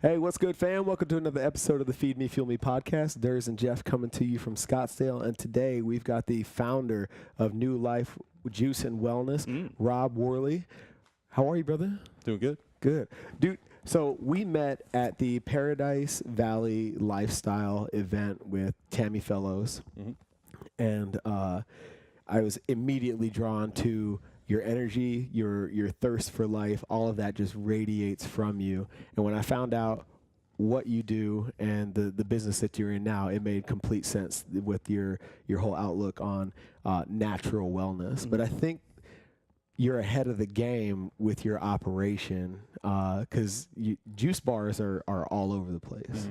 Hey, what's good, fam? Welcome to another episode of the Feed Me, Fuel Me podcast. Durs and Jeff coming to you from Scottsdale, and today we've got the founder of New Life Juice and Wellness, Rob Worley. How are you, brother? Doing good. Good. Dude, so we met at the Paradise Valley Lifestyle event with Tammy Fellows, and I was immediately drawn to your energy, your thirst for life. All of that just radiates from you. And when I found out what you do and the business that you're in now, it made complete sense with your whole outlook on natural wellness. But I think you're ahead of the game with your operation because juice bars are all over the place.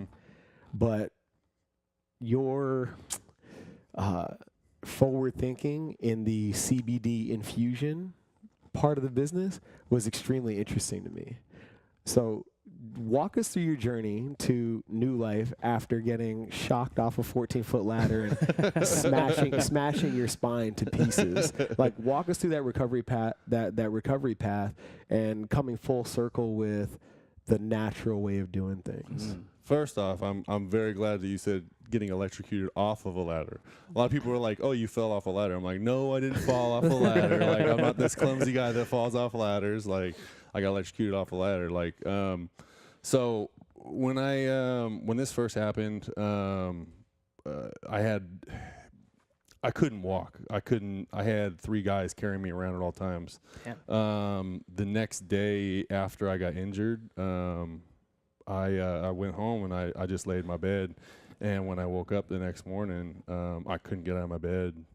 But your forward thinking in the CBD infusion part of the business was extremely interesting to me. So walk us through your journey to New Life after getting shocked off a 14-foot ladder and smashing your spine to pieces. Like, walk us through that recovery path and coming full circle with the natural way of doing things. First off, I'm very glad that you said getting electrocuted off of a ladder. A lot of people are like, "Oh, you fell off a ladder." I'm like, "No, I didn't fall off a ladder. Like, I'm not this clumsy guy that falls off ladders. Like, I got electrocuted off a ladder." Like, so when when this first happened, I couldn't walk. I had 3 guys carrying me around at all times. The next day after I got injured, I went home and I just laid in my bed. And when I woke up the next morning, I couldn't get out of my bed.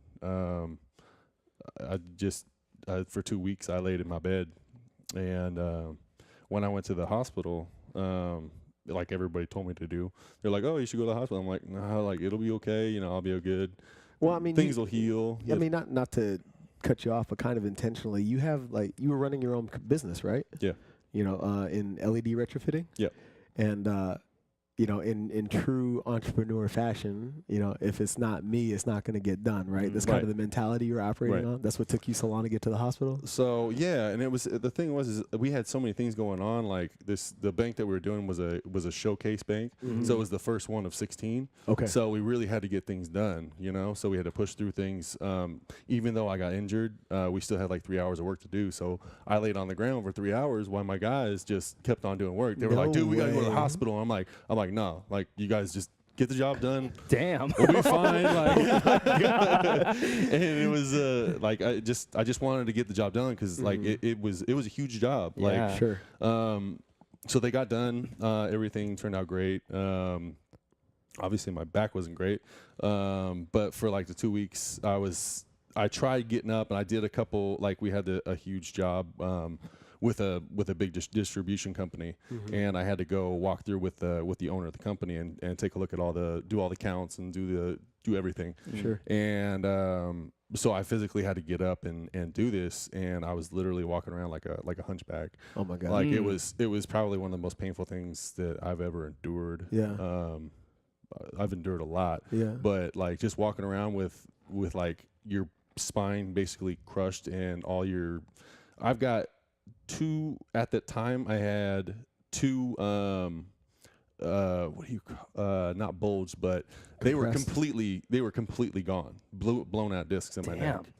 For 2 weeks, I laid in my bed. And when I went to the hospital, like everybody told me to do, they're like, "Oh, you should go to the hospital." I'm like, "No, like, it'll be okay. You know, I'll be good. Well, I mean, things will heal." I mean, not to cut you off, but kind of intentionally, you were running your own business, right? Yeah. You know, in LED retrofitting. Yeah. And you know, in true entrepreneur fashion, you know, if it's not me, it's not going to get done, right? That's kind of the mentality you're operating on. That's what took you so long to get to the hospital. So yeah, and the thing was we had so many things going on. Like the bank that we were doing was a showcase bank, so it was the first one of 16. Okay. So we really had to get things done, you know. So we had to push through things. Even though I got injured, we still had like 3 hours of work to do. So I laid on the ground for 3 hours while my guys just kept on doing work. They were like, "Dude, we gotta go to the hospital." I'm like, no, like, you guys just get the job done. Damn, we'll be fine. Like, and it was like I just wanted to get the job done because like it was a huge job. Yeah. Like, sure. So they got done. Everything turned out great. Obviously my back wasn't great, but for like the 2 weeks I tried getting up and I did a couple. Like, we had a huge job. With a big distribution company, and I had to go walk through with the owner of the company and take a look at do all the counts and do everything. Sure. And so I physically had to get up and do this, and I was literally walking around like a hunchback. Oh my God. Like, it was probably one of the most painful things that I've ever endured. Yeah. I've endured a lot. Yeah. But like, just walking around with like your spine basically crushed and I've got at that time I had 2 not bulged, but they were completely gone, blown out discs in my neck.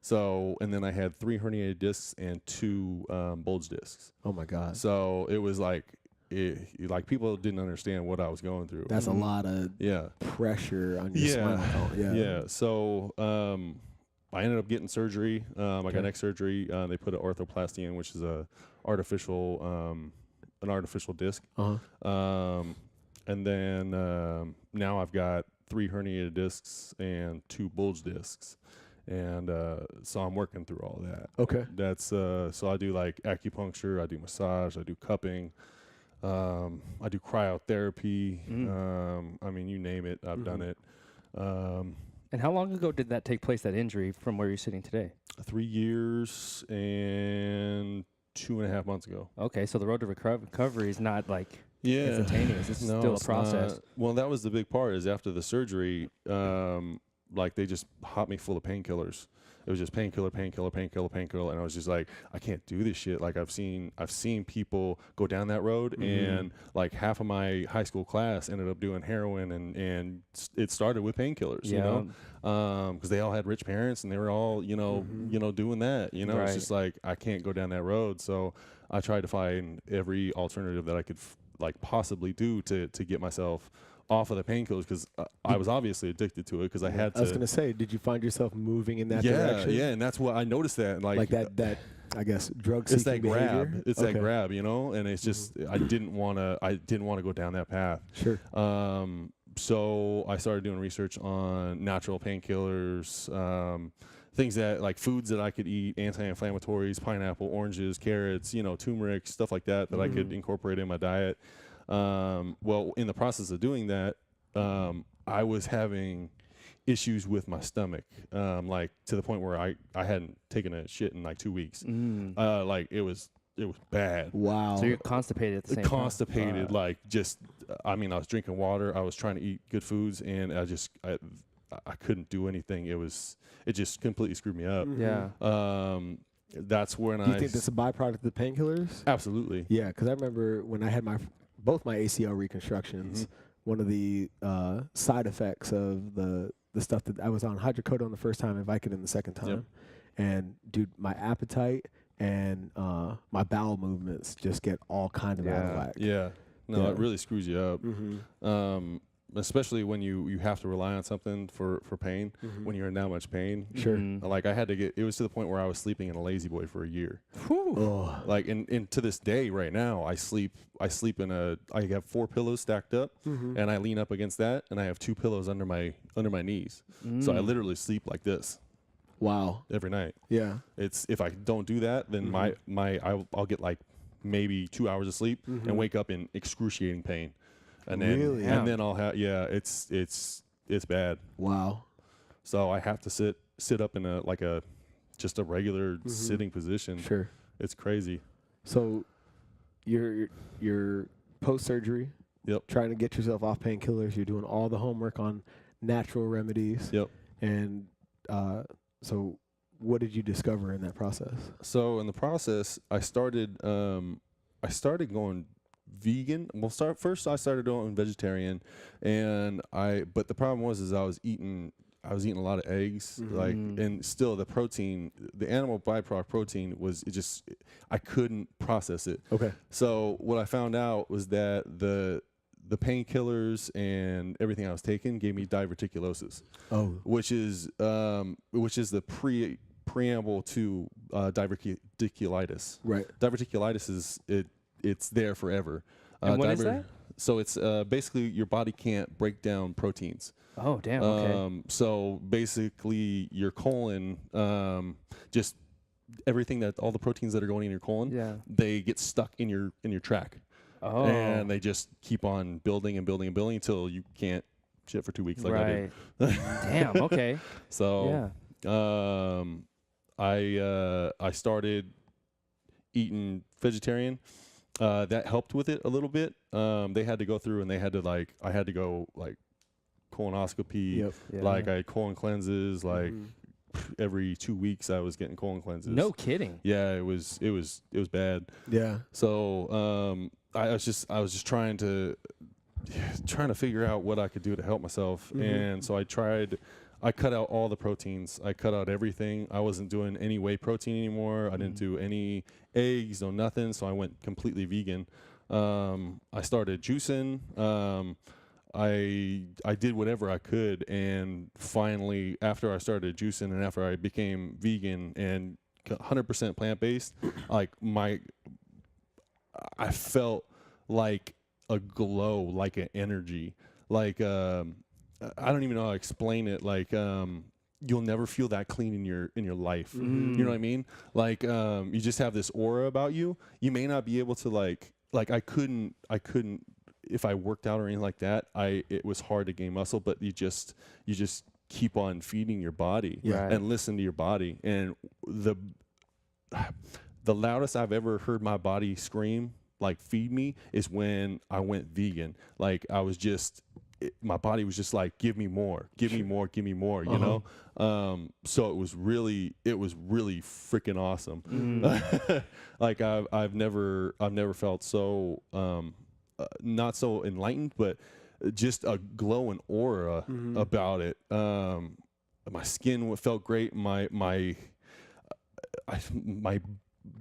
So, and then I had 3 herniated discs and 2 bulge discs. Oh my God. So it was like people didn't understand what I was going through. That's a lot of pressure on your spine. Yeah. So I ended up getting surgery. I got neck surgery. They put an arthroplasty in, which is an artificial disc. And then now I've got 3 herniated discs and 2 bulge discs, and so I'm working through all that. Okay. That's so I do like acupuncture, I do massage, I do cupping, I do cryotherapy. I mean, you name it, I've done it. And how long ago did that take place, that injury, from where you're sitting today? 3 years and 2.5 months ago. Okay, so the road to recovery is not like instantaneous. It's still a process. Well, that was the big part, is after the surgery, like, they just hopped me full of painkillers. It was just painkiller, painkiller, painkiller, painkiller, and I was just like, I can't do this shit. Like I've seen people go down that road, and like half of my high school class ended up doing heroin, and it started with painkillers, you know, because they all had rich parents and they were all, you know, doing that, you know. It's just like I can't go down that road, so I tried to find every alternative that I could like possibly do to get myself off of the painkillers, because I was obviously addicted to it, because I had to. I was gonna say, did you find yourself moving in that direction? Yeah, and that's what I noticed, that like that I guess drug it's seeking that grab behavior? it's that grab, you know, and it's just I didn't want to go down that path. Sure. So I started doing research on natural painkillers, things that like foods that I could eat, anti-inflammatories, pineapple, oranges, carrots, you know, turmeric, stuff like that I could incorporate in my diet. Well, in the process of doing that, I was having issues with my stomach, like to the point where I hadn't taken a shit in like 2 weeks. Like it was bad. Wow. So you're constipated at the same time? Constipated, like just, I mean, I was drinking water, I was trying to eat good foods, and I couldn't do anything. It just completely screwed me up. Yeah. That's when Do you think that's a byproduct of the painkillers? Absolutely. Yeah, because I remember when I had both my ACL reconstructions, one of the side effects of the stuff that I was on hydrocodone the first time and Vicodin the second time, and dude, my appetite and my bowel movements just get all kinds of out of whack. Yeah. No, it really screws you up. Especially when you have to rely on something for pain, when you're in that much pain. Sure. Like it was to the point where I was sleeping in a lazy boy for a year. Like, and to this day right now, I sleep in I have 4 pillows stacked up, and I lean up against that, and I have 2 pillows under my knees. So I literally sleep like this. Wow. Every night. Yeah. It's, if I don't do that, then I'll get like maybe 2 hours of sleep and wake up in excruciating pain. And then, really? And then I'll have, it's bad. Wow. So I have to sit up in just a regular sitting position. Sure. It's crazy. So you're post-surgery, trying to get yourself off painkillers. You're doing all the homework on natural remedies. Yep. And so what did you discover in that process? So in the process, I started going vegan. Well, I started going vegetarian, but the problem was I was eating a lot of eggs, like, and still the protein, the animal byproduct protein I couldn't process it. Okay. So what I found out was that the painkillers and everything I was taking gave me diverticulosis. Which is the preamble to diverticulitis. Right. Diverticulitis is it's there forever. And what is that? So it's basically your body can't break down proteins. Oh, damn. Okay. So basically your colon, just everything all the proteins that are going in your colon, they get stuck in your track. Oh. And they just keep on building and building and building until you can't shit for 2 weeks like I did. Damn. Okay. So I started eating vegetarian. That helped with it a little bit. They had to go through and I had to go colonoscopy. I had colon cleanses. Every 2 weeks I was getting colon cleanses. No kidding. Yeah, it was bad. Yeah. So I was just trying to figure out what I could do to help myself, and so I cut out all the proteins. I cut out everything. I wasn't doing any whey protein anymore. I didn't do any eggs, no nothing. So I went completely vegan. I started juicing. I did whatever I could, and finally, after I started juicing and after I became vegan and 100% plant-based, I felt like a glow, like an energy, I don't even know how to explain it. You'll never feel that clean in your life. You know what I mean? You just have this aura about you. You may not be able to I couldn't if I worked out or anything like that. It was hard to gain muscle, but you just keep on feeding your body and listen to your body. And the loudest I've ever heard my body scream, feed me, is when I went vegan. I was just, my body was just like, give me more, give me more, give me more, you know? So it was really freaking awesome. Like I've never felt so, not so enlightened, but just a glowing aura about it. My skin felt great.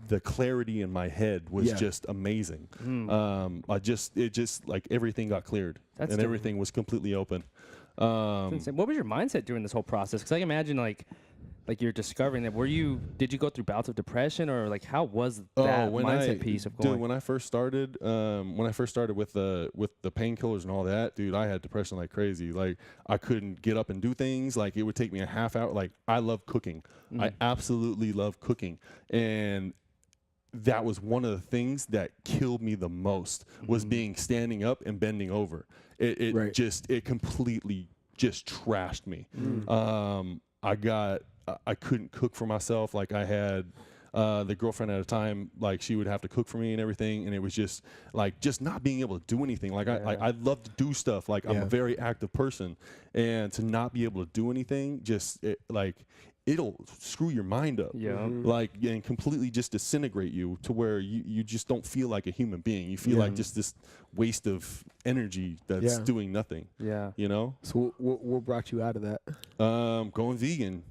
The clarity in my head was just amazing. It just like everything got cleared and everything was completely open. What was your mindset during this whole process? Because I imagine like you're discovering that. Did you go through bouts of depression, or like how was that mindset piece of going? Dude, when I first started with the painkillers and all that, dude, I had depression like crazy. Like I couldn't get up and do things. Like it would take me a half hour. Like I love cooking. I absolutely love cooking, and that was one of the things that killed me the most was standing up and bending over. It completely just trashed me. I couldn't cook for myself. Like I had the girlfriend at a time, like she would have to cook for me and everything, and it was just not being able to do anything. Like I love to do stuff. Like I'm a very active person, and to not be able to do anything, it'll screw your mind up. And completely just disintegrate you to where you just don't feel like a human being. You feel like just this waste of energy that's doing nothing. You know? So what brought you out of that? Going vegan.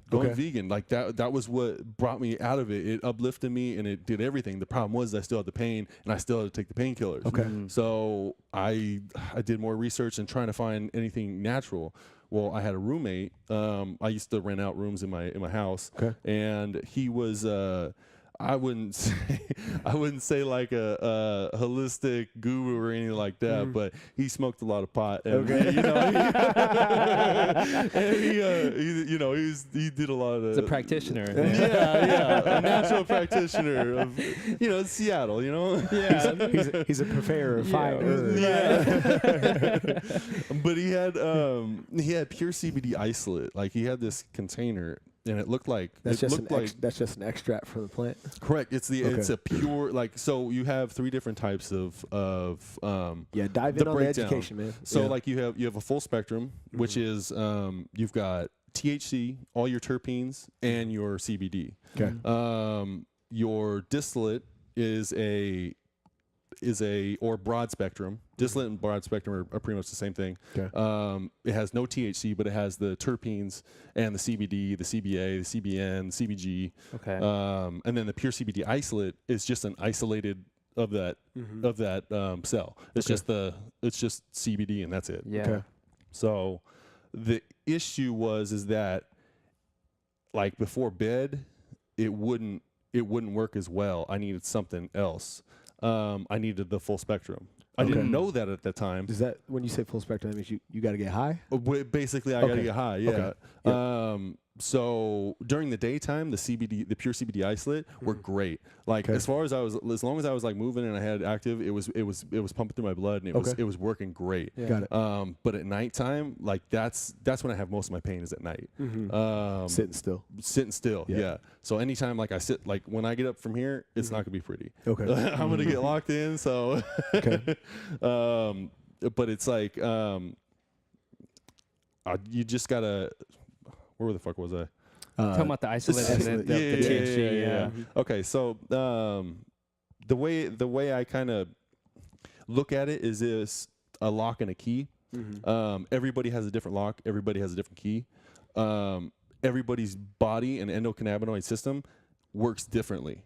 Like that was what brought me out of it. It uplifted me and it did everything. The problem was I still had the pain and I still had to take the painkillers. So I did more research and trying to find anything natural. Well, I had a roommate. I used to rent out rooms in my house, and he was. I wouldn't say like a holistic guru or anything like that, but he smoked a lot of pot. And, he did a lot of. He's a practitioner. A natural practitioner of Seattle. He's a purveyor of fine herbs. But he had pure CBD isolate. Like he had this container. And it looked like that's just an extract from the plant. Correct. It's a pure so you have 3 different types of dive in on the education, man. So like you have a full spectrum, which is you've got THC, all your terpenes, and your CBD. Your distillate or broad spectrum. Distillate and broad spectrum are pretty much the same thing. It has no THC, but it has the terpenes and the CBD, the CBA, the CBN, CBG. And then the pure CBD isolate is just an isolated of that cell. It's just CBD and that's it. So the issue is that like before bed, it wouldn't work as well. I needed something else. I needed the full spectrum. I didn't know that at the time. Is that when you say full spectrum, that means you got to get high? Basically, I got to get high. So during the daytime, the pure CBD isolate were great. Like as long as I was like moving and I had active, it was pumping through my blood and it was working great. Got it. But at nighttime, like that's when I have most of my pain is at night. Sitting still. Yeah. So anytime like I sit, like when I get up from here, it's not gonna be pretty. I'm gonna get locked in. So. But it's like you just gotta. Where the fuck was I? Talking about the isolate and the THC. Okay, so the way I kind of look at it is this a lock and a key. Everybody has a different lock. Everybody has a different key. Everybody's body and endocannabinoid system works differently.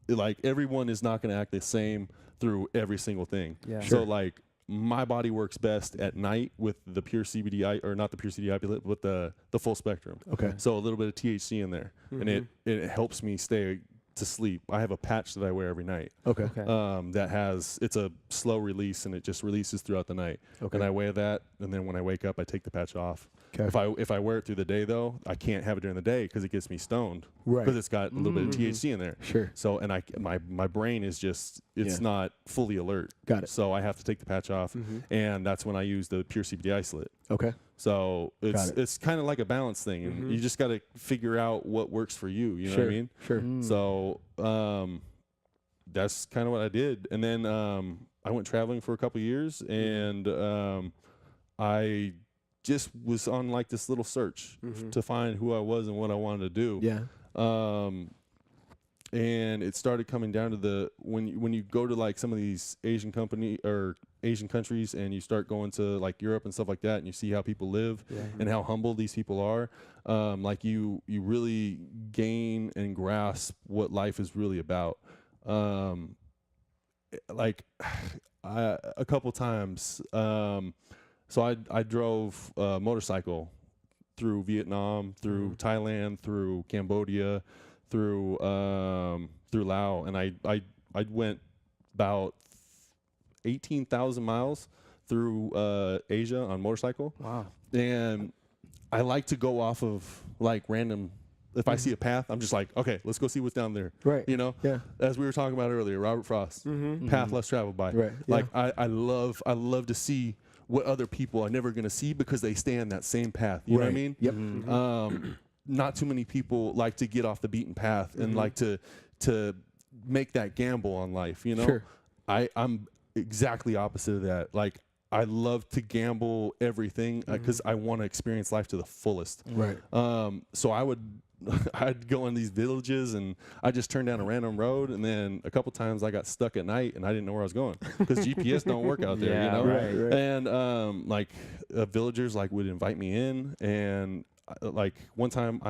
Like everyone is not going to act the same through every single thing. So like my body works best at night with the pure CBD, or not the pure CBD, but the full spectrum. So a little bit of THC in there, and it helps me stay to sleep. I have a patch that I wear every night. It's a slow release and it just releases throughout the night. And I wear that, and then when I wake up, I take the patch off. If I wear it through the day though, I can't have it during the day because it gets me stoned. Because it's got a little bit of THC in there. So and my brain is just not fully alert. Got it. So I have to take the patch off, and that's when I use the pure CBD isolate. So it's kind of like a balance thing, and you just got to figure out what works for you. You know what I mean? So that's kind of what I did, and then I went traveling for a couple years, and I just was on like this little search to find who I was and what I wanted to do. Yeah. And it started coming down to when you go to like some of these Asian countries and you start going to like Europe and stuff like that, and you see how people live and how humble these people are, like you really gain and grasp what life is really about. Like a couple times, so I drove a motorcycle through Vietnam, through Thailand, through Cambodia, through Laos, and I went about 18,000 miles through Asia on motorcycle. Wow. And I like to go off of like random. If I see a path, I'm just like, okay, let's go see what's down there. Right. You know? Yeah. As we were talking about earlier, Robert Frost, path less traveled by. Right. Like I love to see what other people are never going to see because they stay on that same path. You know what I mean? Yep. Not too many people like to get off the beaten path and like to make that gamble on life, you know? Sure. I'm exactly opposite of that. Like I love to gamble everything because I want to experience life to the fullest. Right. So I'd go in these villages and I just turned down a random road, and then a couple times I got stuck at night and I didn't know where I was going because GPS don't work out there, you know? Right. And like villagers like would invite me in, and like one time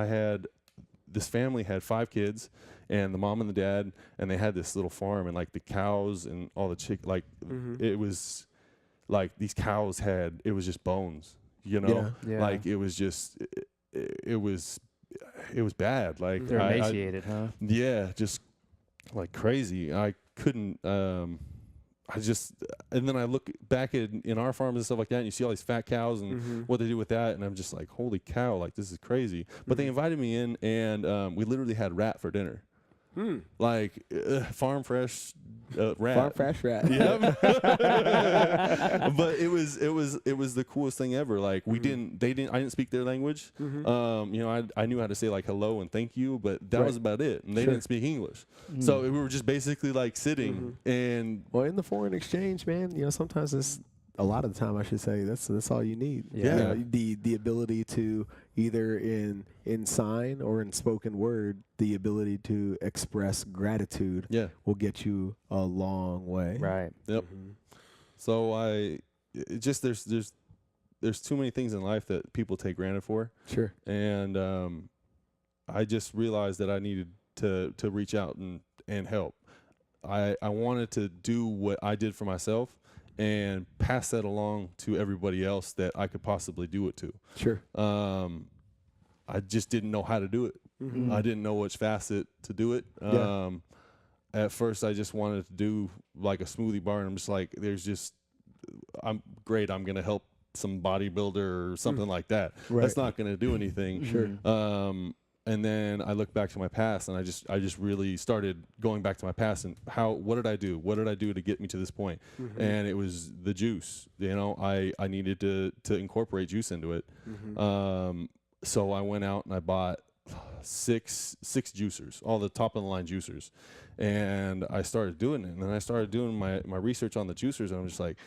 this family had 5 kids, and the mom and the dad, and they had this little farm, and like the cows and all the it was like these cows it was just bones, you know? Yeah. Like it was just, it was bad. Like they're emaciated, huh? Yeah, just like crazy. I couldn't, and then I look back in our farms and stuff like that, and you see all these fat cows and what they do with that, and I'm just like, holy cow, like this is crazy. But they invited me in, and we literally had rat for dinner. Like farm fresh rat. Farm fresh rat. Yep. But it was the coolest thing ever. Like I didn't speak their language. You know, I knew how to say like hello and thank you, but that was about it. And they didn't speak English. So we were just basically like sitting and in the foreign exchange, man, you know, sometimes it's a lot of the time, I should say, that's all you need. Yeah. You know, the ability to either in sign or in spoken word, the ability to express gratitude will get you a long way. Right. Yep. So there's too many things in life that people take granted for. Sure. And I just realized that I needed to reach out and help. I wanted to do what I did for myself and pass that along to everybody else that I could possibly do it to. Sure. I just didn't know how to do it. I didn't know which facet to do it. At first, I just wanted to do like a smoothie bar, and I'm just like, I'm great. I'm going to help some bodybuilder or something like that. Right. That's not going to do anything. Sure. And then I looked back to my past, and I just really started going back to my past and what did I do? What did I do to get me to this point? And it was the juice. You know, I needed to incorporate juice into it. So I went out and I bought six juicers, all the top of the line juicers, and I started doing it. And then I started doing my research on the juicers, and I'm just like,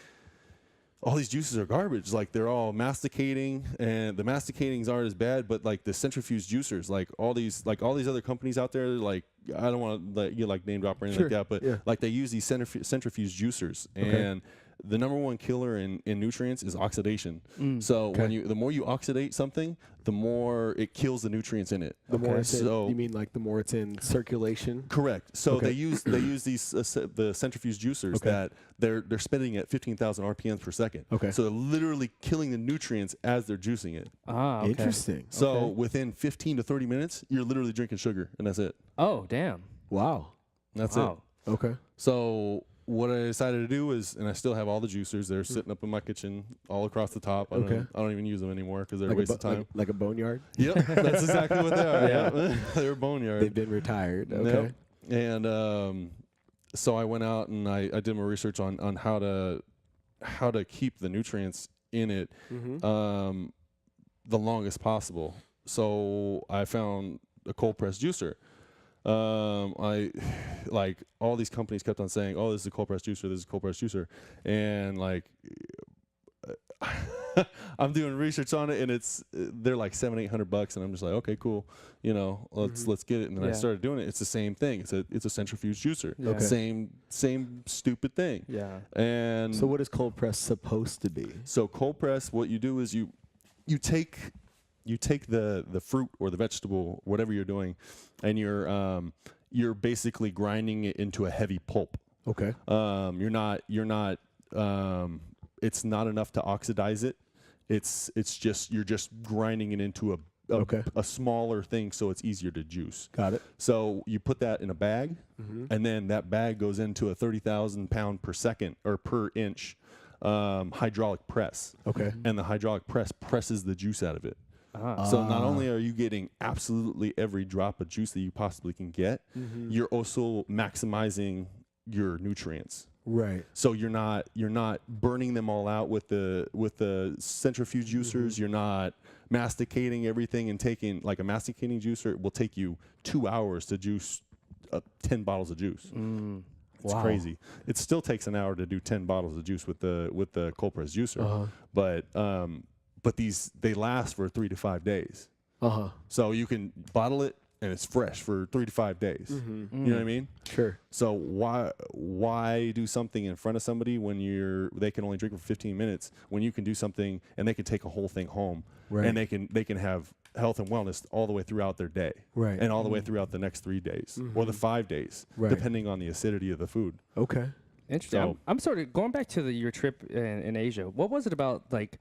all these juices are garbage. Like they're all masticating, and the masticatings aren't as bad, but like the centrifuge juicers, like all these other companies out there, like I don't want to let you like name drop or anything like that, but like they use these centrifuge juicers, and the number one killer in nutrients is oxidation. So the more you oxidate something, the more it kills the nutrients in it. The more you mean like the more it's in circulation? Correct. So they use these the centrifuge juicers that they're spinning at 15,000 RPMs per second. Okay. So they're literally killing the nutrients as they're juicing it. Okay. Interesting. So within 15 to 30 minutes, you're literally drinking sugar, and that's it. Oh, damn. Wow. That's it. Okay. So what I decided to do is, and I still have all the juicers. They're sitting up in my kitchen all across the top. I don't even use them anymore because they're a waste of time. Like a boneyard? Yep, that's exactly what they are. Yeah. They're a boneyard. They've been retired. Okay. Yep. And so I went out and I did my research on how to keep the nutrients in it the longest possible. So I found a cold press juicer. I like all these companies kept on saying, "Oh, this is a cold press juicer. This is a cold press juicer," and like I'm doing research on it, and they're like $700-800, and I'm just like, okay, cool, let's get it. And then I started doing it. It's the same thing. It's a centrifuge juicer. Yeah. Okay. Same stupid thing. Yeah. And so what is cold press supposed to be? So cold press, what you do is you take the fruit or the vegetable, whatever you're doing, and you're basically grinding it into a heavy pulp. Okay. You're not it's not enough to oxidize it. You're just grinding it into a smaller thing, so it's easier to juice. Got it. So you put that in a bag, and then that bag goes into a 30,000 pound per second or per inch hydraulic press. Okay. And the hydraulic press presses the juice out of it. So not only are you getting absolutely every drop of juice that you possibly can get, you're also maximizing your nutrients. Right. So you're not burning them all out with the centrifuge juicers. You're not masticating everything and taking, like a masticating juicer will take you 2 hours to juice 10 bottles of juice. It's crazy. It still takes an hour to do 10 bottles of juice with the cold press juicer. But they last for 3 to 5 days. So you can bottle it and it's fresh for 3 to 5 days. You know what I mean? Sure. So why do something in front of somebody when they can only drink for 15 minutes when you can do something and they can take a whole thing home, and they can have health and wellness all the way throughout their day, and all the way throughout the next 3 days or the 5 days, depending on the acidity of the food. Okay. Interesting. So, I'm sort of going back to your trip in Asia. What was it about like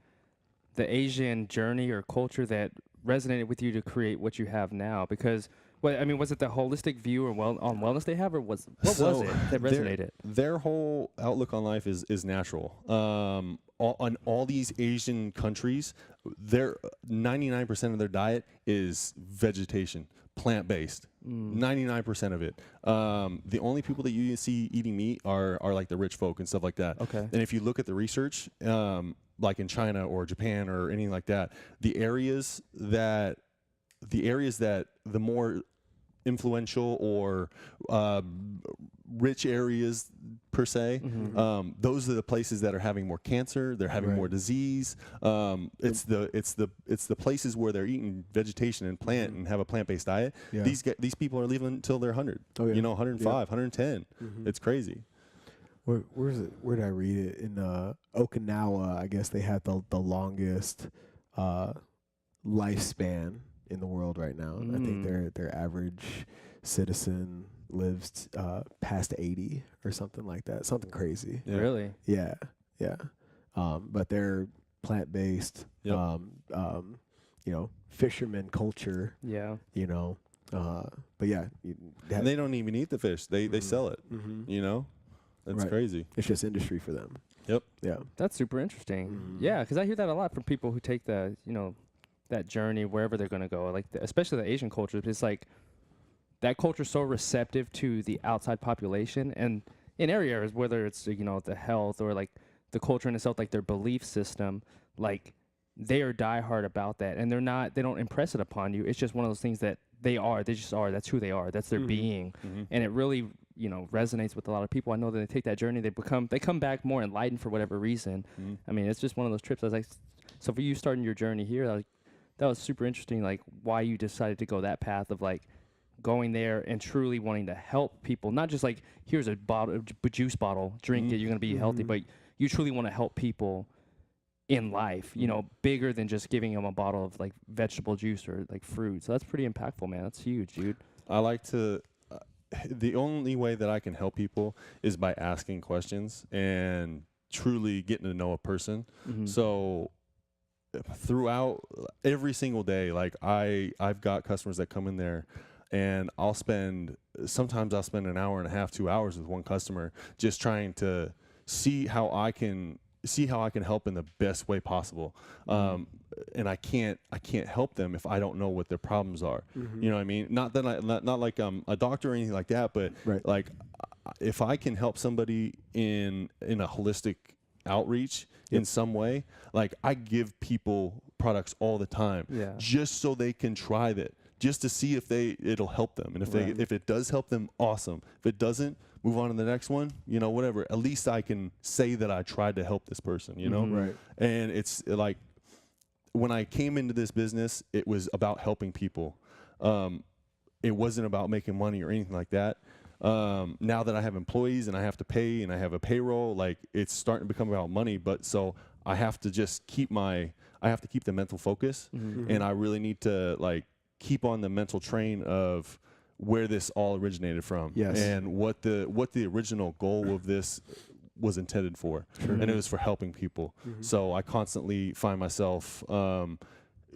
the Asian journey or culture that resonated with you to create what you have now? Because, was it the holistic view on wellness they have, or what was it that resonated? Their whole outlook on life is natural. On all these Asian countries, 99% of their diet is vegetation, plant-based. 99% of it. The only people that you see eating meat are like the rich folk and stuff like that. Okay. And if you look at the research, like in China or Japan or anything like that, the areas that the more influential or rich areas per se, those are the places that are having more cancer. They're having more disease. It's the places where they're eating vegetation and plant and have a plant-based diet. Yeah. These people are living until they're 100. 105, 110. It's crazy. Where is it? Where did I read it? In Okinawa, I guess they have the longest lifespan in the world right now. I think their average citizen lives past 80 or something like that. Something crazy. Yeah. Really? Yeah. But they're plant-based. Yep. Fisherman culture. Yeah. But yeah. And they don't even eat the fish. They sell it. That's crazy. It's just industry for them. Yep. Yeah. That's super interesting. Yeah, because I hear that a lot from people who take the, that journey wherever they're going to go, like especially the Asian culture. It's like that culture's so receptive to the outside population, and in areas, whether it's the health or like the culture in itself, like their belief system, like they are diehard about that, and they don't impress it upon you. It's just one of those things that they just are. That's who they are. That's their being, and it really resonates with a lot of people. I know that they take that journey, they come back more enlightened for whatever reason. I mean, it's just one of those trips. I was like, so for you starting your journey here, that was super interesting. Like why you decided to go that path of like going there and truly wanting to help people, not just like here's a juice bottle, drink it, you're gonna be healthy, but you truly want to help people in life, bigger than just giving them a bottle of like vegetable juice or like fruit. So that's pretty impactful, man. That's huge, dude. I like to. The only way that I can help people is by asking questions and truly getting to know a person. So throughout every single day, like I've got customers that come in there, and sometimes I'll spend an hour and a half, 2 hours with one customer just trying to see how I can help in the best way possible. And I can't help them if I don't know what their problems are. You know what I mean? Not like a doctor or anything like that, but like if I can help somebody in a holistic outreach in some way, like I give people products all the time, just so they can try that. just to see if it'll help them. And if it does help them, awesome. If it doesn't, move on to the next one, whatever. At least I can say that I tried to help this person, Right. And it's like, when I came into this business, it was about helping people. It wasn't about making money or anything like that. Now that I have employees and I have to pay and I have a payroll, like, it's starting to become about money. But so I have to just keep the mental focus, and I really need to like keep on the mental train of where this all originated from, and what the original goal of this was intended for, and it was for helping people. So I constantly find myself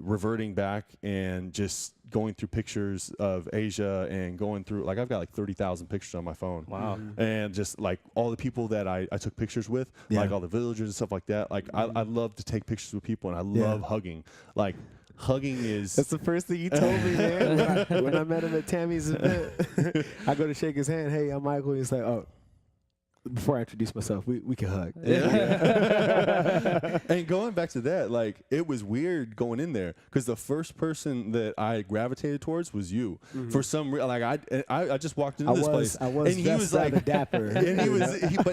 reverting back and just going through pictures of Asia and going through, like, I've got like 30,000 pictures on my phone. Wow. And just like all the people that I took pictures with, like all the villagers and stuff like that. Like I love to take pictures with people, and I love hugging. Like, hugging is... That's the first thing you told me, man. when I met him at Tammy's event. I go to shake his hand. Hey, I'm Michael. He's like, oh, before I introduce myself, we can hug. And going back to that, like, it was weird going in there because the first person that I gravitated towards was you. For some reason, like, I just walked into this place, and he was like dapper, and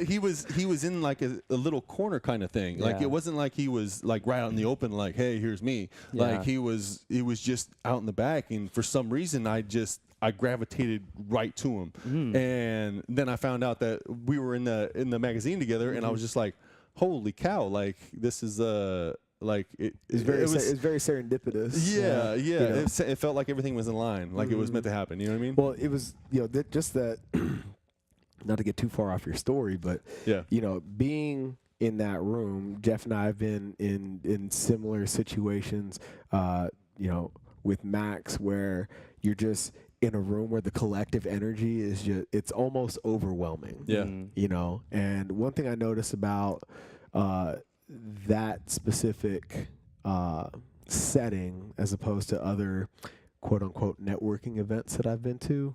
he was in like a little corner kind of thing. Like, it wasn't like he was like right out in the open, like, hey, here's me. Like, he was just out in the back, and for some reason I gravitated right to him. And then I found out that we were in the magazine together, and I was just like, holy cow, like, this is like it's very serendipitous. It felt like everything was in line, like it was meant to happen. You know what I mean? Well, it was, just that, not to get too far off your story, but being in that room, Jeff and I have been in similar situations, with Max, where you're just in a room where the collective energy is just, it's almost overwhelming. And one thing I noticed about that specific setting, as opposed to other quote unquote networking events that I've been to,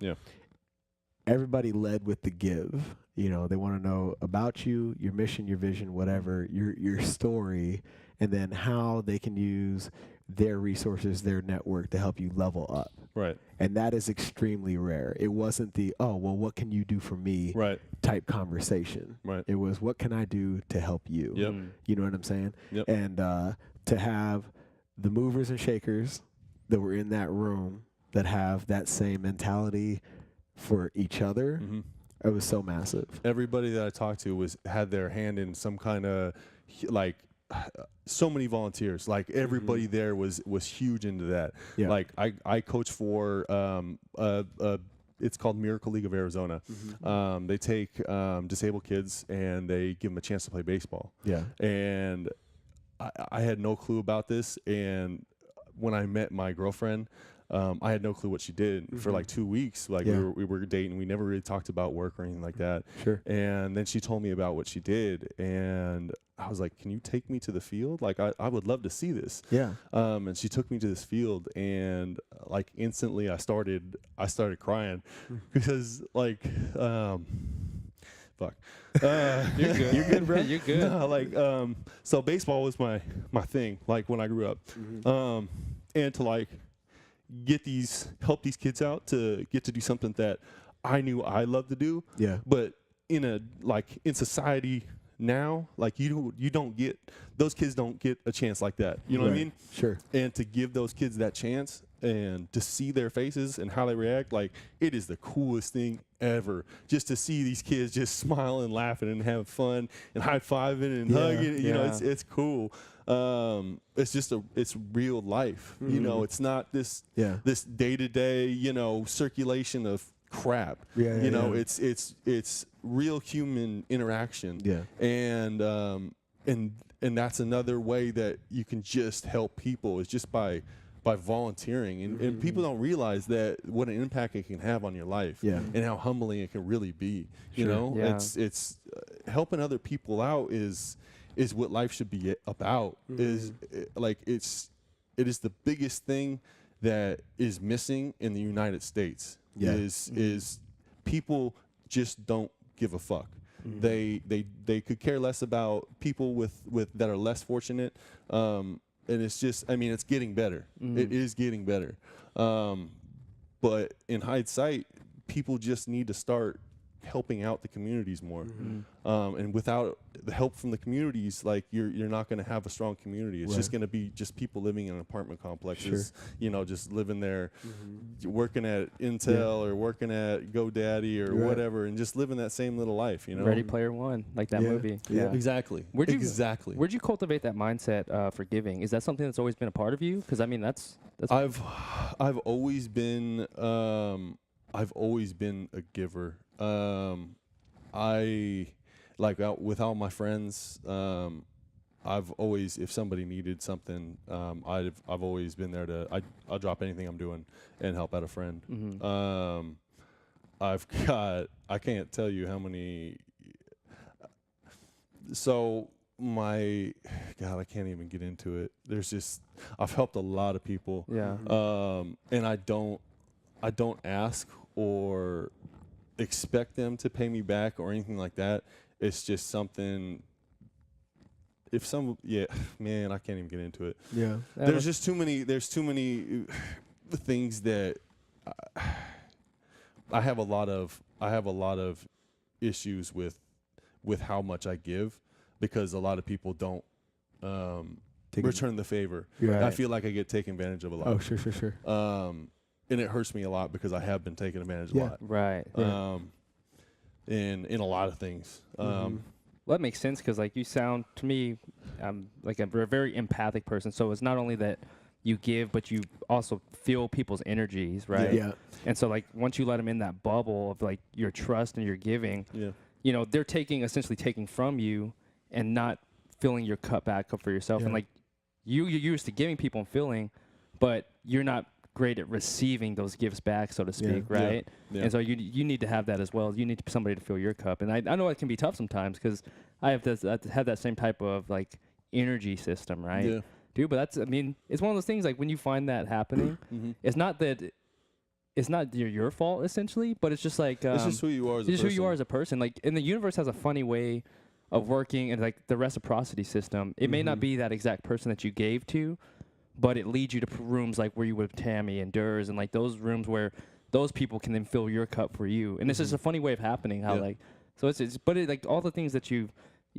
everybody led with the give. They want to know about you, your mission, your vision, whatever, your story, and then how they can use their resources, their network to help you level up. Right. And that is extremely rare. It wasn't the, oh, well, what can you do for me type conversation. Right. It was, what can I do to help you? Yep. You know what I'm saying? Yep. And to have the movers and shakers that were in that room that have that same mentality for each other, it was so massive. Everybody that I talked to had their hand in some kind of, like, so many volunteers. Like, everybody there was huge into that. Like, I coach for it's called Miracle League of Arizona. They take disabled kids and they give them a chance to play baseball. And I had no clue about this, and when I met my girlfriend, I had no clue what she did for like 2 weeks. Like, we were dating. We never really talked about work or anything like that. And then she told me about what she did, and I was like, can you take me to the field? Like, I would love to see this. And she took me to this field, and like, instantly I started crying because, like, fuck. You're good. You're good, bro. You're good. No, like, so baseball was my thing, like, when I grew up. And to, like, help these kids out to get to do something that I knew I loved to do. But in society now, like, you don't get, those kids don't get a chance like that. You know what I mean? Sure. And to give those kids that chance and to see their faces and how they react, like, it is the coolest thing ever. Just to see these kids just smiling and laughing and having fun and high-fiving and hugging, you know, it's cool. It's just it's real life. You know, it's not this day-to-day, circulation of crap. It's real human interaction. And that's another way that you can just help people, is just by volunteering. And people don't realize that what an impact it can have on your life, and how humbling it can really be. You know, it's helping other people out is what life should be about. It is the biggest thing that is missing in the United States. Is people just don't give a fuck. They could care less about people with that are less fortunate. And it's just, I mean, it's getting better. It is getting better. But in hindsight, people just need to start helping out the communities more. And without the help from the communities, like you're not going to have a strong community. It's just going to be just people living in apartment complexes, just living there, working at Intel or working at GoDaddy or whatever, and just living that same little life, Ready Player One, like that movie. Yeah, exactly. Where'd you cultivate that mindset for giving? Is that something that's always been a part of you? Because I mean, that's I've always been a giver. I like with all my friends. I've always, if somebody needed something, I've always been there I'll drop anything I'm doing and help out a friend. I can't tell you how many. So I can't even get into it. I've helped a lot of people. Yeah. And I don't ask or expect them to pay me back or anything like that. It's just something. Man, I can't even get into it. Yeah. There's too many things that I have a lot of issues with how much I give, because a lot of people don't return the favor. Right. I feel like I get taken advantage of a lot. Oh, sure. And it hurts me a lot because I have been taken advantage of a lot. Right. In a lot of things. Well, that makes sense, because like you sound to me like a very empathic person. So it's not only that you give, but you also feel people's energies, right? Yeah. And so like once you let them in that bubble of like your trust and your giving, they're essentially taking from you and not filling your cup back up for yourself. Yeah. And like you're used to giving people and filling, but you're not great at receiving those gifts back, so to speak, right? Yeah. And so you need to have that as well. You need somebody to fill your cup. And I know it can be tough sometimes, because I have that same type of like energy system, right? Yeah. Dude, but it's one of those things, like when you find that happening, it's not your fault essentially, but it's just like it's just who you are as a person. Who you are as a person. Like, and the universe has a funny way of working, and like the reciprocity system. It may not be that exact person that you gave to, but it leads you to rooms like where you would have Tammy and Durs, and like those rooms where those people can then fill your cup for you. And it's just a funny way of happening. How like, so but like all the things that you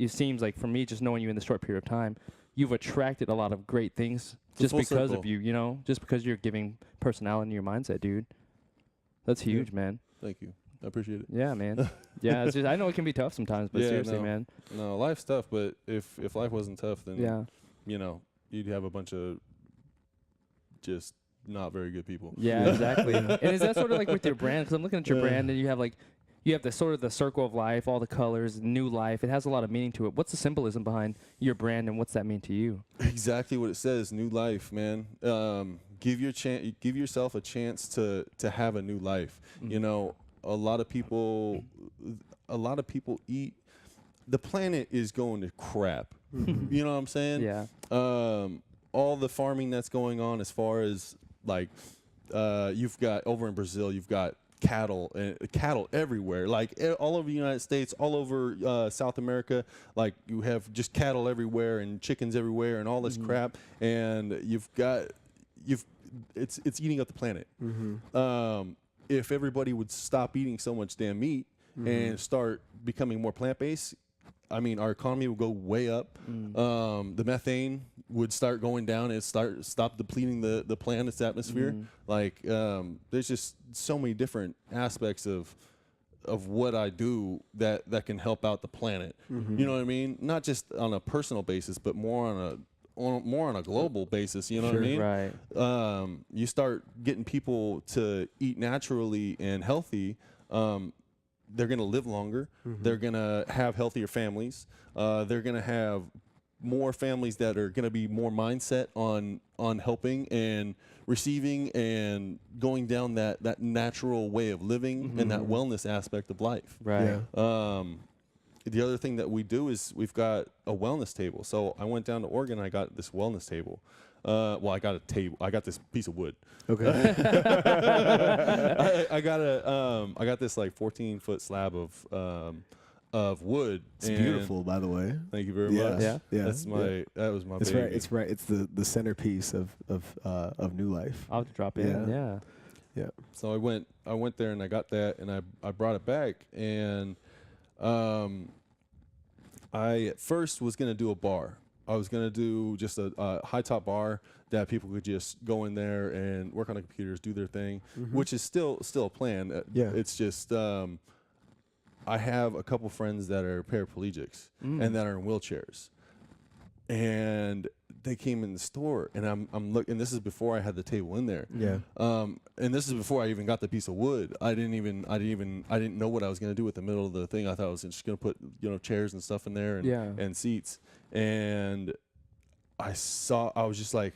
seems like, for me, just knowing you in the short period of time, you've attracted a lot of great things just because of you, just because you're giving personality in your mindset, dude. That's huge, man. Thank you. I appreciate it. Yeah, man. Yeah, it's just, I know it can be tough sometimes, but seriously, man. No, life's tough, but if life wasn't tough, then you'd have a bunch of just not very good people. Yeah, exactly. And is that sort of like with your brand? Because I'm looking at your brand, and you have the sort of the circle of life, all the colors, new life. It has a lot of meaning to it. What's the symbolism behind your brand, and what's that mean to you? Exactly what it says. New life, man. Give yourself a chance to have a new life. A lot of people eat. The planet is going to crap. You know what I'm saying? Yeah. All the farming that's going on, as far as like, you've got over in Brazil, you've got cattle everywhere, like all over the United States, all over South America. Like, you have just cattle everywhere and chickens everywhere and all this crap, and it's eating up the planet. If everybody would stop eating so much damn meat and start becoming more plant-based, I mean, our economy would go way up. The methane would start going down and stop depleting the planet's atmosphere. Like, there's just so many different aspects of what I do that can help out the planet. You know what I mean? Not just on a personal basis, but more on a global basis. You know what I mean? Right. You start getting people to eat naturally and healthy. They're going to live longer. They're going to have healthier families. They're going to have more families that are going to be more mindset on helping and receiving and going down that natural way of living and that wellness aspect of life. Right. Yeah. The other thing that we do is we've got a wellness table. So I went down to Oregon. I got this wellness table. I got a table. I got this piece of wood. Okay. I got this like 14-foot slab of wood. It's beautiful, by the way. Thank you very much. Yeah. That was my baby. It's right. It's the centerpiece of New Life. I'll have to drop in. Yeah. Yeah. So I went there and I got that and I brought it back, and I at first was gonna do a bar. I was gonna do just a high top bar that people could just go in there and work on the computers, do their thing, which is still a plan. Yeah. It's just I have a couple friends that are paraplegics and that are in wheelchairs, and they came in the store, and I'm looking. This is before I had the table in there. Yeah. And this is before I even got the piece of wood. I didn't know what I was gonna do with the middle of the thing. I thought I was just gonna put chairs and stuff in there and seats. And I was just like,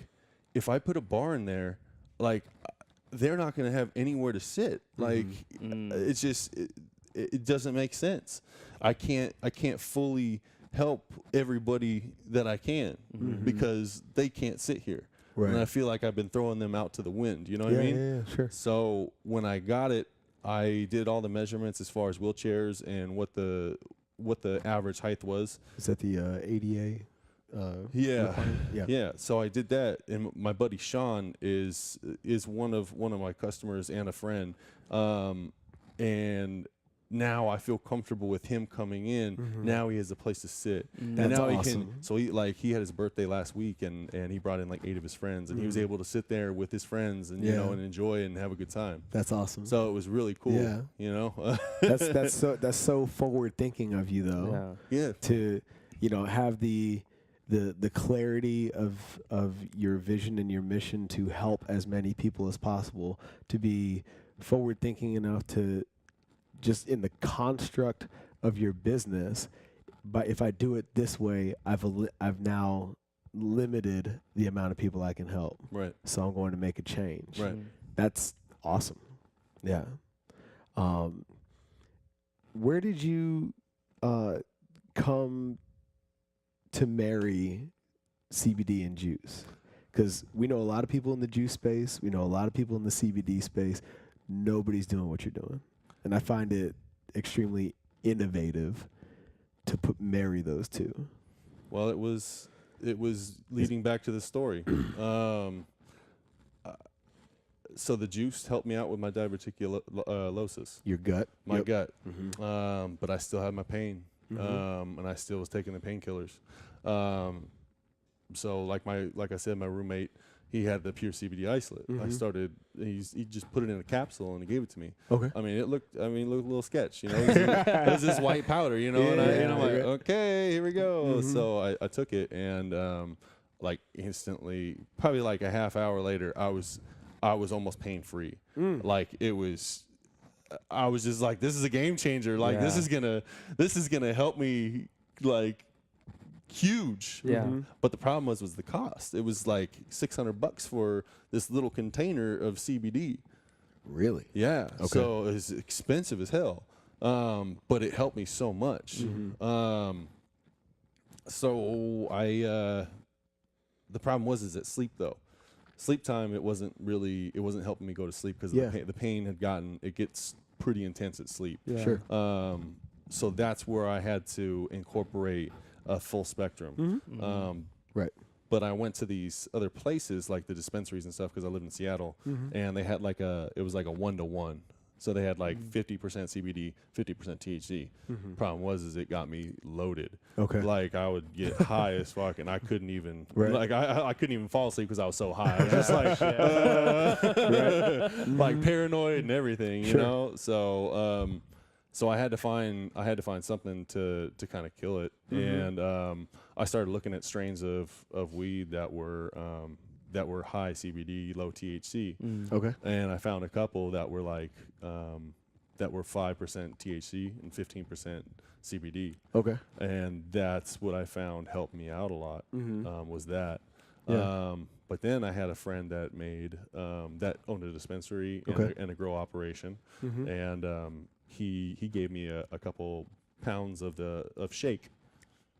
if I put a bar in there, like they're not gonna have anywhere to sit. Like it's just it doesn't make sense. I can't fully help everybody that I can because they can't sit here. Right. And I feel like I've been throwing them out to the wind. You know what I mean? Yeah, sure. So when I got it, I did all the measurements as far as wheelchairs and what the average height was. Is that the ADA? Yeah. So I did that, and my buddy Sean is one of my customers and a friend, and now I feel comfortable with him coming in. Now he has a place to sit. That's and now awesome. he can. So he had his birthday last week, and he brought in like 8 of his friends, and he was able to sit there with his friends and and enjoy and have a good time. That's awesome. So it was really cool. Yeah. That's so forward thinking of you though. Yeah. To have the clarity of your vision and your mission to help as many people as possible, to be forward thinking enough to just in the construct of your business, but if I do it this way, I've now limited the amount of people I can help. Right. So I'm going to make a change. Right. That's awesome. Yeah. Where did you come to marry CBD and juice? Because we know a lot of people in the juice space. We know a lot of people in the CBD space. Nobody's doing what you're doing. And I find it extremely innovative to marry those two. Well, it was leading back to the story. So the juice helped me out with my diverticulosis. Your gut? My gut. But I still had my pain. And I still was taking the painkillers. So like I said, my roommate, he had the pure CBD isolate. He just put it in a capsule and he gave it to me. Okay. I mean, it looked a little sketch, It was this white powder, and I'm like, okay, here we go. So I took it, and like instantly, probably like a half hour later, I was almost pain free. Like I was just like, this is a game changer. Like this is gonna help me like huge. But the problem was the cost. It was like $600 for this little container of CBD. Really? Yeah. Okay. So it was expensive as hell. But it helped me so much. So the problem was at sleep though. Sleep time, it wasn't helping me go to sleep because the pain it gets pretty intense at sleep. Yeah. Sure. So that's where I had to incorporate a full spectrum. Right. But I went to these other places like the dispensaries and stuff because I lived in Seattle, and they had it was like a 1-to-1. So they had like 50% CBD, 50% THC. Problem was it got me loaded. Okay. Like I would get high as fuck, and I couldn't even I couldn't even fall asleep because I was so high. I was just like like paranoid and everything, you know. So so I had to find something to kind of kill it, and I started looking at strains of weed that were high CBD, low THC. Okay. And I found a couple that were like that were 5% THC and 15% CBD. Okay. And that's what I found helped me out a lot. Was that. Yeah. But then I had a friend that made that owned a dispensary and a grow operation, and he gave me a couple pounds of shake.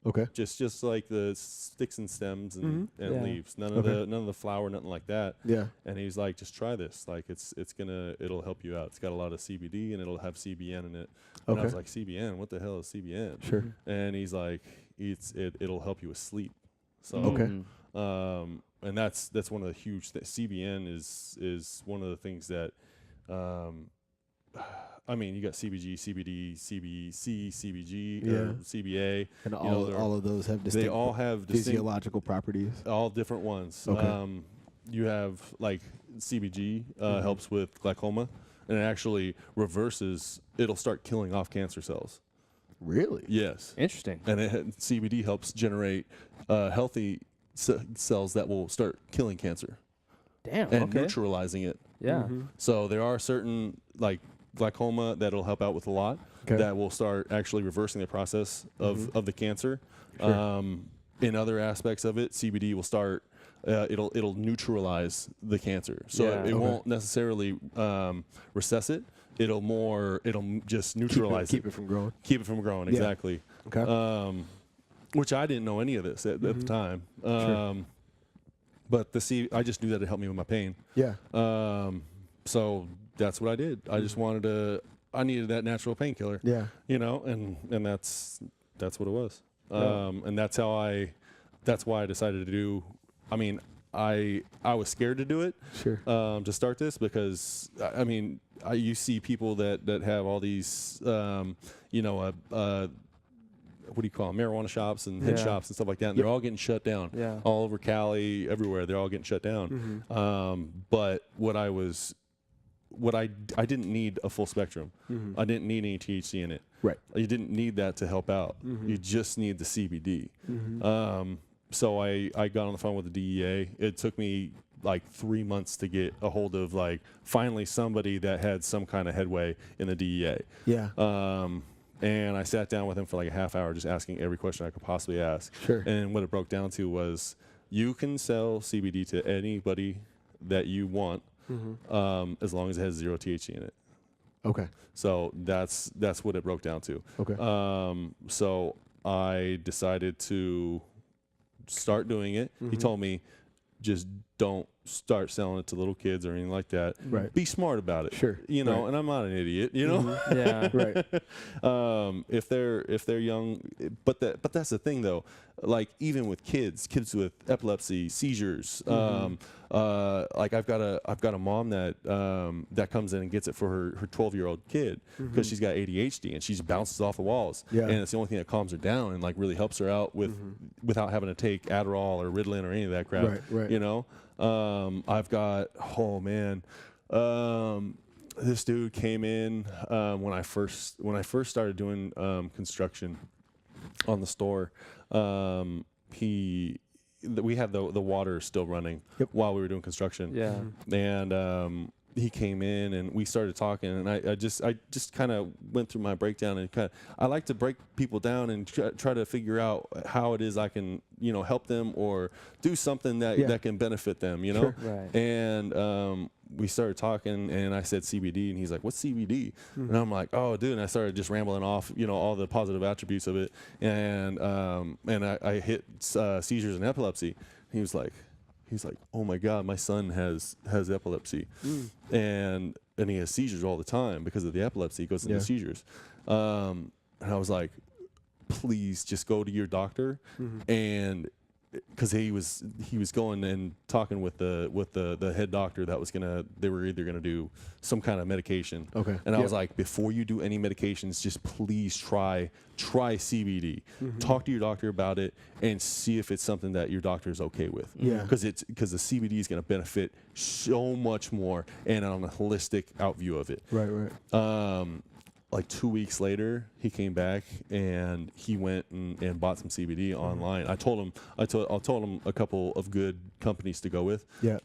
Okay. Just like the sticks and stems and leaves. None of the flour, nothing like that. Yeah. And he's like, just try this. Like it'll help you out. It's got a lot of CBD and it'll have CBN in it. And I was like, CBN? What the hell is CBN? Sure. And he's like, it'll help you with sleep. So and that's one of the huge CBN is one of the things that I mean, you got CBG, CBD, CBC, CBG, or CBA, and all of those have distinct. They all have physiological properties. All different ones. Okay. You have like CBG helps with glaucoma, and it actually reverses. It'll start killing off cancer cells. Really? Yes. Interesting. And CBD helps generate healthy cells that will start killing cancer. Damn. And neutralizing it. Yeah. So there are certain like glaucoma that'll help out with a lot that will start actually reversing the process of the cancer. Sure. In other aspects of it, CBD will start. It'll neutralize the cancer, so it won't necessarily recess it. It'll just neutralize keep it from growing. Keep it from growing, exactly. Okay. Which I didn't know any of this at the time. Sure. But I just knew that it helped me with my pain. Yeah. So that's what I did. I just I needed that natural painkiller. Yeah. You know, and that's what it was. And that's why I decided to do. I mean, I was scared to do it. Sure. To start this because I mean, you see people that have all these, what do you call them? Marijuana shops and head shops and stuff like that. And they're all getting shut down. Yeah. All over Cali, everywhere. They're all getting shut down. But I didn't need a full spectrum. I didn't need any THC in it. Right. You didn't need that to help out. You just need the CBD. So I got on the phone with the DEA. It took me like 3 months to get a hold of like finally somebody that had some kind of headway in the DEA. Yeah. And I sat down with him for like a half hour just asking every question I could possibly ask. Sure. And what it broke down to was you can sell CBD to anybody that you want as long as it has 0 THC in it. Okay. So that's what it broke down to. Okay. So I decided to start doing it. He told me just don't start selling it to little kids or anything like that. Right. Be smart about it. Sure. You know, and I'm not an idiot, you know? Yeah. Right. If they're young, but that's the thing though. Like even with kids with epilepsy, seizures, like I've got a mom that comes in and gets it for her 12-year-old kid because she's got ADHD and she just bounces off the walls. Yeah. And it's the only thing that calms her down and like really helps her out without having to take Adderall or Ritalin or any of that crap. Right. You know? I've got this dude came in when I first started doing construction on the store. We had the water still running while we were doing construction. Yeah. And he came in and we started talking and I just kind of went through my breakdown and I like to break people down and try to figure out how it is I can, you know, help them or do something that can benefit them, you know? Sure. Right. And we started talking and I said CBD and he's like, what's CBD? And I'm like, oh dude, and I started just rambling off, you know, all the positive attributes of it. And I hit seizures and epilepsy. He was like, oh my God, my son has epilepsy, and he has seizures all the time because of the epilepsy. He goes into seizures, and I was like, please just go to your doctor, and because he was going and talking with the head doctor they were either gonna do some kind of medication. Okay. And I was like, before you do any medications, just please try CBD. Talk to your doctor about it and see if it's something that your doctor is okay with. Yeah. Because the CBD is gonna benefit so much more and on a holistic out view of it. Right. Like 2 weeks later, he came back and he went and bought some CBD online. I told him a couple of good companies to go with. Yeah.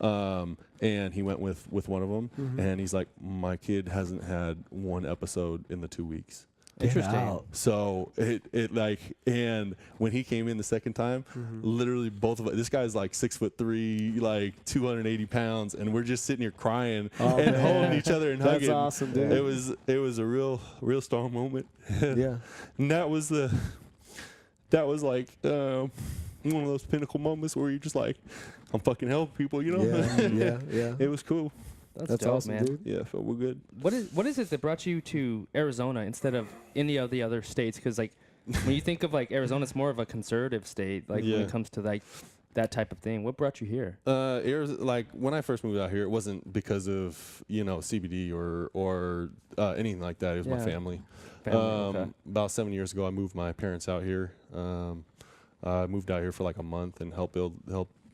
And he went with one of them, and he's like, my kid hasn't had one episode in the 2 weeks. Interesting. So it like, and when he came in the second time, literally both of us, this guy's like 6'3", like 280 pounds, and we're just sitting here crying and holding each other and hugging. That's awesome, dude. It was a real strong moment. Yeah. And that was like one of those pinnacle moments where you're just like, I'm fucking helping people, you know? Yeah. It was cool. That's dope, awesome, man. dude. Yeah, felt real good. What is it that brought you to Arizona instead of any of the other states? Because like when you think of like Arizona, it's more of a conservative state. Like when it comes to like that type of thing? What brought you here? It was like when I first moved out here, it wasn't because of CBD or anything like that. It was my family. Okay. About 7 years ago, I moved my parents out here. I moved out here for like a month and helped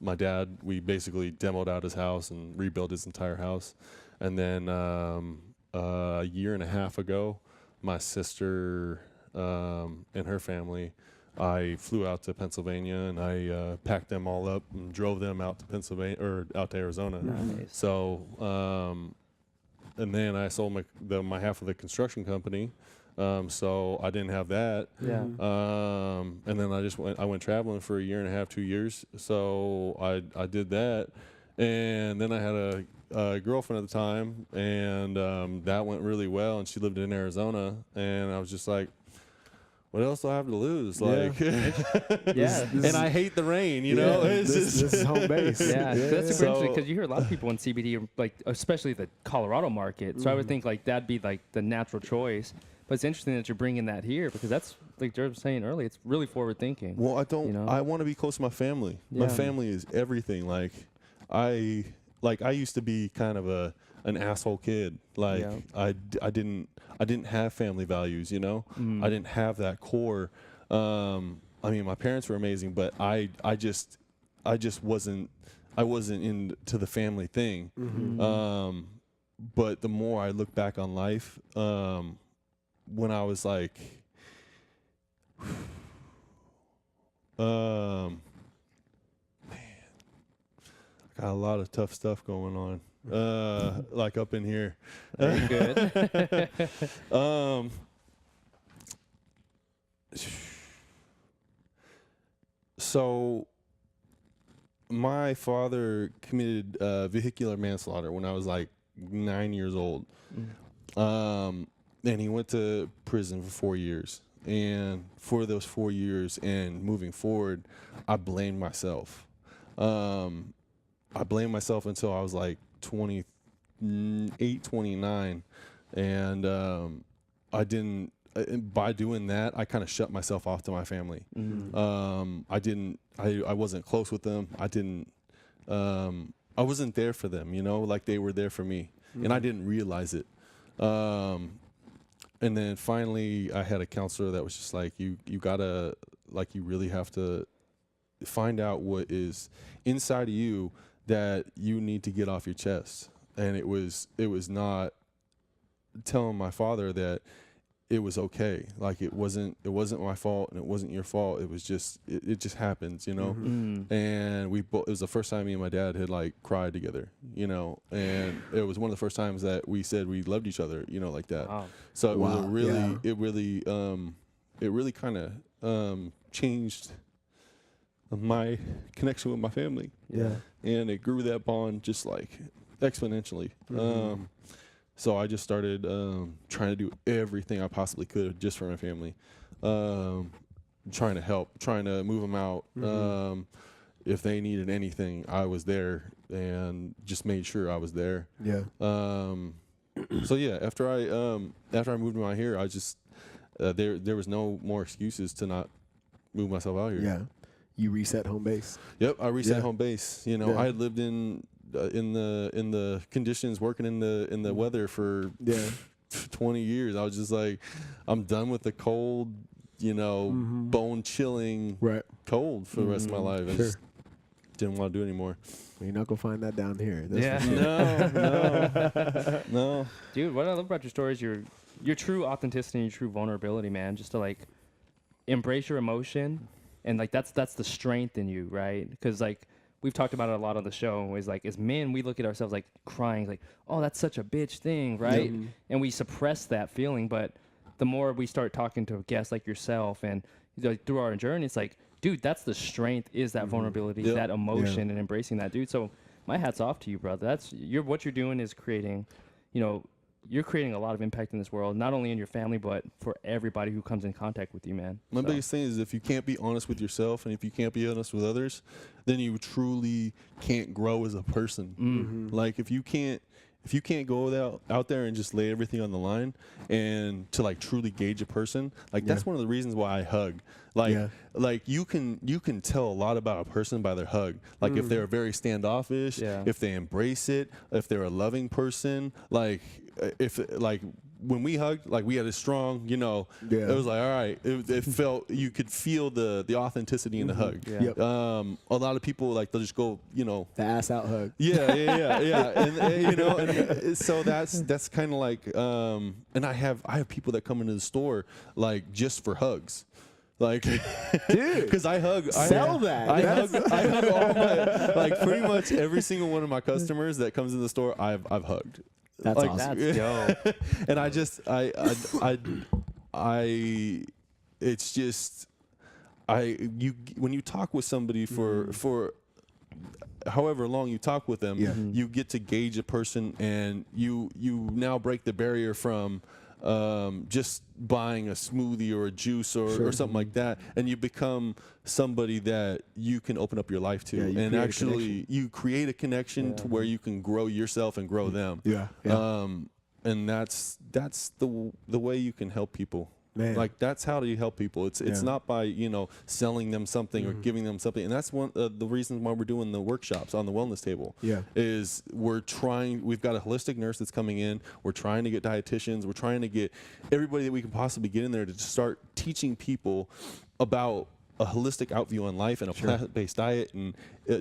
my dad. We basically demoed out his house and rebuilt his entire house. And then a year and a half ago, my sister and her family, I flew out to Pennsylvania and I packed them all up and drove them out to Pennsylvania or out to Arizona. Nice. So, and then I sold my half of the construction company. So I didn't have that. Yeah. And then I went traveling for a year and a half, 2 years. So I did that. And then I had a girlfriend at the time, and that went really well. And she lived in Arizona, and I was just like, what else do I have to lose? Like, and I hate the rain, you know. This is home base. Yeah, that's super interesting because you hear a lot of people in CBD, like especially the Colorado market. So I would think like that'd be like the natural choice. But it's interesting that you're bringing that here because that's like Jared was saying earlier. It's really forward thinking. Well, I want to be close to my family. Yeah. My family is everything. Like I used to be kind of an asshole kid. Like I didn't have family values, you know. I didn't have that core. I mean, my parents were amazing, but I just wasn't into the family thing. But the more I look back on life, when I was like, man, I got a lot of tough stuff going on. Like up in here. Very good. So my father committed vehicular manslaughter when I was like 9 years old. And he went to prison for 4 years. And for those 4 years and moving forward, I blamed myself. I blamed myself until I was like 28, 29. And I didn't, by doing that, I kind of shut myself off to my family. I wasn't close with them. I wasn't there for them, you know, like they were there for me. And I didn't realize it. And then finally I had a counselor that was just like, you gotta, like, you really have to find out what is inside of you that you need to get off your chest. And it was not telling my father that it was okay. Like it wasn't my fault and it wasn't your fault. It was just, it just happens, you know? And it was the first time me and my dad had like cried together, you know? And it was one of the first times that we said we loved each other, you know, like that. Wow. So it was it really kind of changed my connection with my family. Yeah. And it grew that bond just like exponentially. So I just started trying to do everything I possibly could just for my family, trying to help, trying to move them out. If they needed anything, I was there and just made sure I was there. Yeah. So yeah, after I moved around here, I just there was no more excuses to not move myself out here. Yeah. You reset home base. Yep, I reset home base. You know, I had lived in the conditions, working in the weather for 20 years. I was just like, I'm done with the cold, you know, bone chilling cold for the rest of my life. I just didn't want to do it anymore. Well, you're not gonna find that down here. No. Dude, what I love about your story is your true authenticity and your true vulnerability, man. Just to like embrace your emotion, and like that's the strength in you, right? Because like we've talked about it a lot on the show. Is like as men, we look at ourselves like crying, like, oh, that's such a bitch thing, right? And we suppress that feeling. But the more we start talking to guests like yourself and like, through our journey, it's like, dude, that's the strength, is that vulnerability, that emotion, and embracing that, dude. So my hat's off to you, brother. What you're doing is creating, you know, you're creating a lot of impact in this world, not only in your family, but for everybody who comes in contact with you, man. My biggest thing is if you can't be honest with yourself and if you can't be honest with others, then you truly can't grow as a person. Like if you can't if you can't go out there and just lay everything on the line and to like truly gauge a person, like that's one of the reasons why I hug. Like you can tell a lot about a person by their hug. Like if they're very standoffish, if they embrace it, if they're a loving person, like if like when we hugged, like we had a strong, you know, it was like, all right, it felt, you could feel the authenticity in the hug. A lot of people, like, they'll just go, you know, the ass out hug. Yeah. And you know, and so that's kind of like, and I have people that come into the store like just for hugs. Like, dude, because I hug all my, like pretty much every single one of my customers that comes in the store, I've hugged. That's like, awesome. That's dope. And it's just, when you talk with somebody for however long you talk with them, you get to gauge a person, and you now break the barrier from just buying a smoothie or a juice or something like that, and you become somebody that you can open up your life to, and actually you create a connection to where you can grow yourself and grow them. And that's the way you can help people. Man. Like that's how do you help people. It's not by, you know, selling them something or giving them something. And that's one of the reasons why we're doing the workshops on the wellness table. Is we've got a holistic nurse that's coming in. We're trying to get dietitians. We're trying to get everybody that we can possibly get in there to just start teaching people about a holistic outview on life and a plant-based diet, and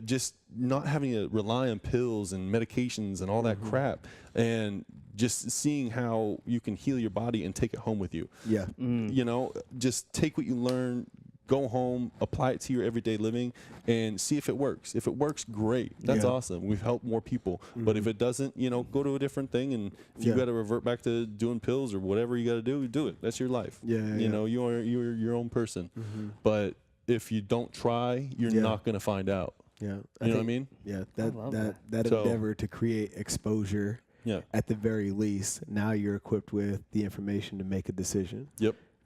just not having to rely on pills and medications and all that crap, and just seeing how you can heal your body and take it home with you. You know, just take what you learn, go home, apply it to your everyday living, and see if it works. If it works, great. That's awesome. We've helped more people. But if it doesn't, you know, go to a different thing, and if you got to revert back to doing pills or whatever you got to do it. That's your life. You know, you're your own person. But if you don't try, you're not going to find out. You know what I mean? Yeah, that endeavor to create exposure. At the very least, now you're equipped with the information to make a decision.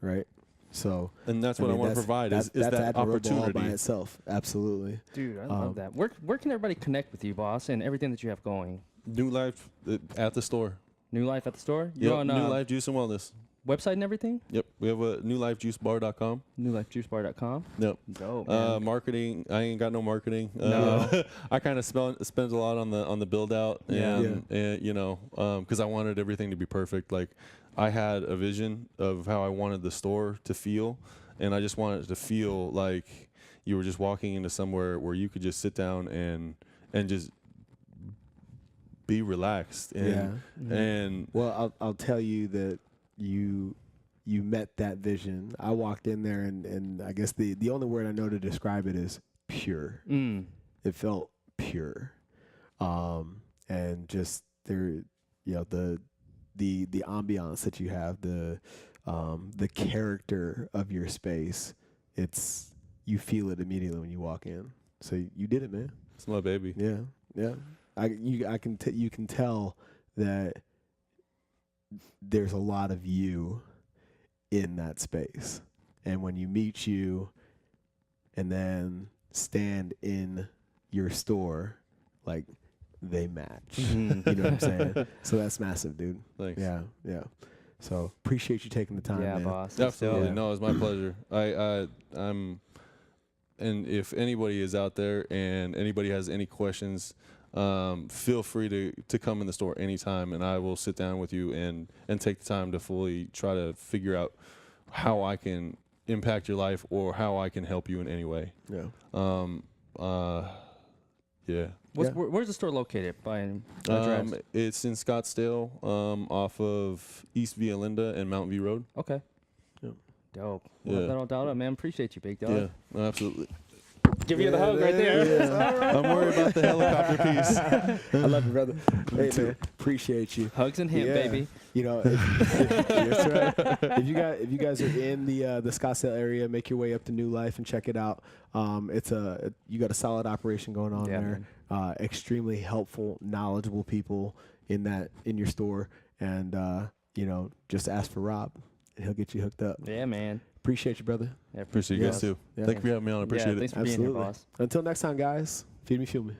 Right. So, and that's what I want to provide is that opportunity by itself. Absolutely, dude. I love that. Where can everybody connect with you, boss, and everything that you have going? New Life at the store. New Life at the store. You're on New Life Juice and Wellness website and everything. We have a newlifejuicebar.com. Newlifejuicebar.com. Dope, man. Marketing, I ain't got no marketing. No. I kind of spend a lot on the build out, and you know, because I wanted everything to be perfect. Like I had a vision of how I wanted the store to feel, and I just wanted it to feel like you were just walking into somewhere where you could just sit down and just be relaxed. And well, I'll tell you that you met that vision. I walked in there, and I guess the only word I know to describe it is pure. It felt pure, and just there, you know, the ambiance that you have, the character of your space. You feel it immediately when you walk in. So you did it, man. It's my baby. Yeah. You can tell that there's a lot of you in that space, and when you meet you and then stand in your store, like they match. You know what I'm saying? So that's massive, dude. Thanks. Yeah. So appreciate you taking the time, man. Boss. Absolutely. No, it's my pleasure. I'm and if anybody is out there and anybody has any questions, feel free to come in the store anytime, and I will sit down with you and take the time to fully try to figure out how I can impact your life or how I can help you in any way. Where's the store located by address? It's in Scottsdale, off of East Via Linda and Mount V Road. Okay. Dope. Well, that all dialed up, man. Appreciate you, big dog. Yeah, absolutely. Give you the hug right there. I'm worried about the helicopter piece. I love you, brother. Hey, man, appreciate you. Hugs and him, baby. You know, that's right. If you guys are in the Scottsdale area, make your way up to New Life and check it out. You got a solid operation going on there. Extremely helpful, knowledgeable people in your store, and you know, just ask for Rob, and he'll get you hooked up. Yeah, man. Appreciate you, brother. Appreciate you guys too. Thank you for having me on. I appreciate it. Thanks for being here, boss. Until next time, guys. Feed me, fuel me.